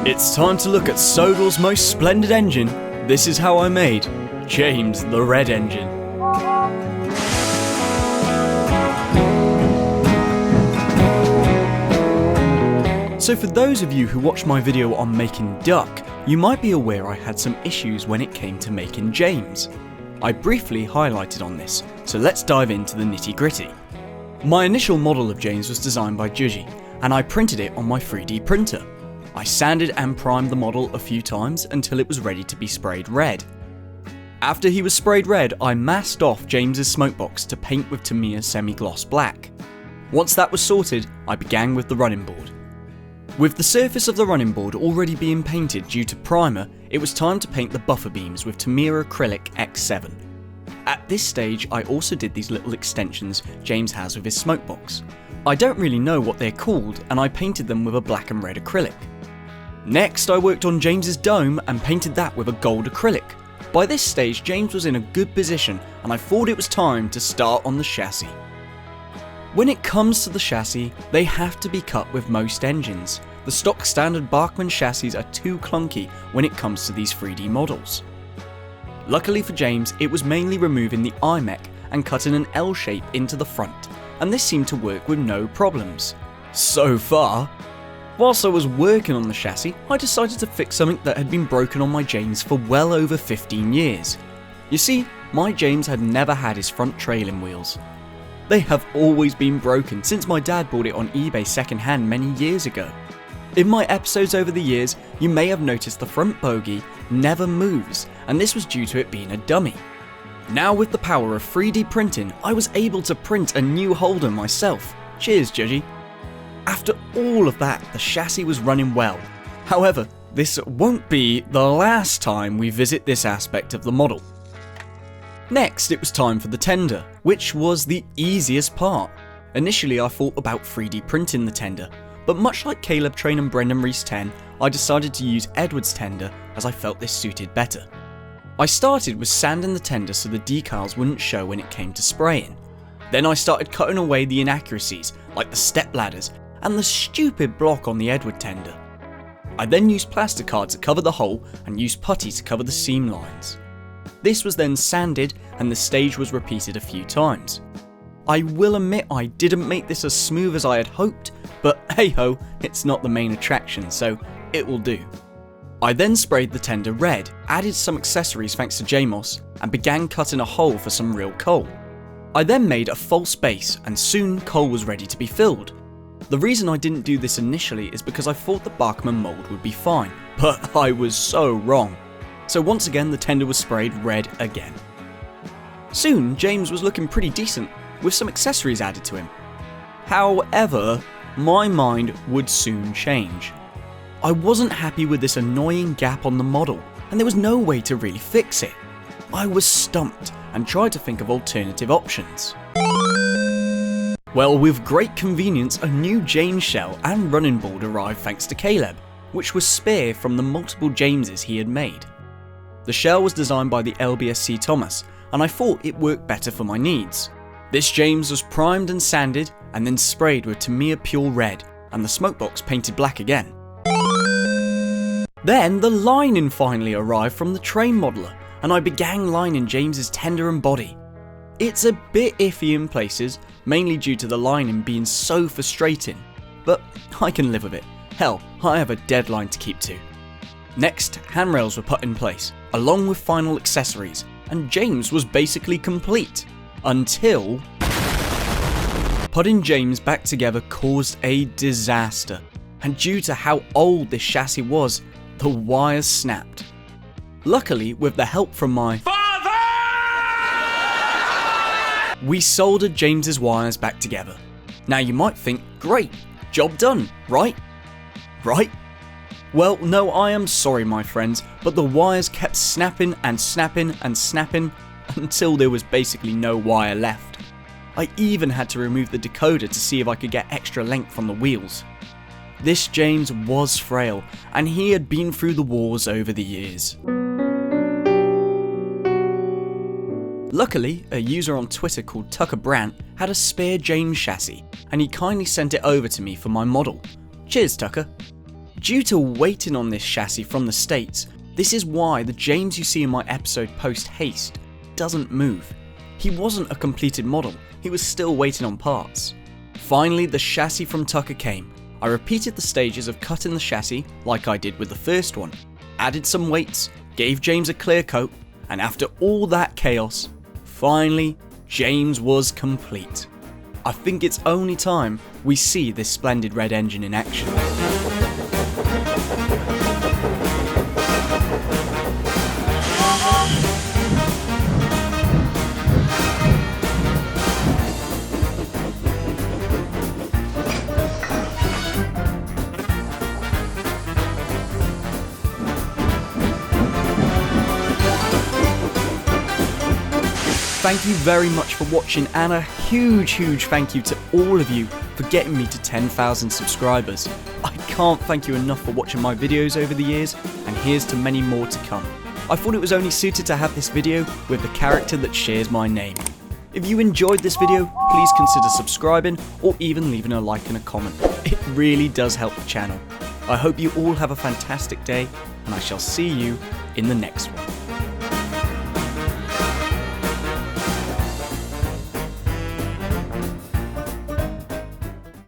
It's time to look at Sogel's most splendid engine. This is how I made James the Red Engine. So for those of you who watched my video on making Duck, you might be aware I had some issues when it came to making James. I briefly highlighted on this, so let's dive into the nitty gritty. My initial model of James was designed by Juji, and I printed it on my 3D printer. I sanded and primed the model a few times until it was ready to be sprayed red. After he was sprayed red, I masked off James's smokebox to paint with Tamiya semi-gloss black. Once that was sorted, I began with the running board. With the surface of the running board already being painted due to primer, it was time to paint the buffer beams with Tamiya acrylic X7. At this stage, I also did these little extensions James has with his smokebox. I don't really know what they're called, and I painted them with a black and red acrylic. Next, I worked on James's dome and painted that with a gold acrylic. By this stage, James was in a good position, and I thought it was time to start on the chassis. When it comes to the chassis, they have to be cut with most engines. The stock standard Bachmann chassis are too clunky when it comes to these 3D models. Luckily for James, it was mainly removing the iMech and cutting an L shape into the front, and this seemed to work with no problems. So far. Whilst I was working on the chassis, I decided to fix something that had been broken on my James for well over 15 years. You see, my James had never had his front trailing wheels. They have always been broken since my dad bought it on eBay secondhand many years ago. In my episodes over the years, you may have noticed the front bogie never moves, and this was due to it being a dummy. Now with the power of 3D printing, I was able to print a new holder myself. Cheers, Judgy. After all of that, the chassis was running well. However, this won't be the last time we visit this aspect of the model. Next, it was time for the tender, which was the easiest part. Initially, I thought about 3D printing the tender, but much like Caleb Train and Brendan Reese 10, I decided to use Edward's tender as I felt this suited better. I started with sanding the tender so the decals wouldn't show when it came to spraying. Then I started cutting away the inaccuracies, like the step ladders and the stupid block on the Edward tender. I then used plasticard to cover the hole and used putty to cover the seam lines. This was then sanded and the stage was repeated a few times. I will admit I didn't make this as smooth as I had hoped, but hey ho, it's not the main attraction, so it will do. I then sprayed the tender red, added some accessories thanks to Jamos, and began cutting a hole for some real coal. I then made a false base and soon coal was ready to be filled. The reason I didn't do this initially is because I thought the Bachmann mould would be fine, but I was so wrong. So once again the tender was sprayed red again. Soon James was looking pretty decent, with some accessories added to him. However, my mind would soon change. I wasn't happy with this annoying gap on the model, and there was no way to really fix it. I was stumped and tried to think of alternative options. Well, with great convenience, a new James shell and running board arrived thanks to Caleb, which was spare from the multiple Jameses he had made. The shell was designed by the LBSC Thomas, and I thought it worked better for my needs. This James was primed and sanded, and then sprayed with Tamiya Pure Red, and the smokebox painted black again. Then the lining finally arrived from the train modeler, and I began lining James's tender and body. It's a bit iffy in places, mainly due to the lining being so frustrating, but I can live with it. Hell, I have a deadline to keep to. Next, handrails were put in place, along with final accessories, and James was basically complete. Until putting James back together caused a disaster, and due to how old this chassis was, the wires snapped. Luckily, with the help from my father, we soldered James's wires back together. Now you might think, great, job done, right? Right? Well, no, I am sorry my friends, but the wires kept snapping and snapping and snapping until there was basically no wire left. I even had to remove the decoder to see if I could get extra length on the wheels. This James was frail, and he had been through the wars over the years. Luckily, a user on Twitter called Tucker Brandt had a spare James chassis, and he kindly sent it over to me for my model. Cheers, Tucker. Due to waiting on this chassis from the States, this is why the James you see in my episode post haste doesn't move. He wasn't a completed model, he was still waiting on parts. Finally, the chassis from Tucker came. I repeated the stages of cutting the chassis like I did with the first one, added some weights, gave James a clear coat, and after all that chaos, finally, James was complete. I think it's only time we see this splendid red engine in action. Thank you very much for watching, and a huge thank you to all of you for getting me to 10,000 subscribers. I can't thank you enough for watching my videos over the years, and here's to many more to come. I thought it was only suited to have this video with the character that shares my name. If you enjoyed this video, please consider subscribing or even leaving a like and a comment. It really does help the channel. I hope you all have a fantastic day, and I shall see you in the next one.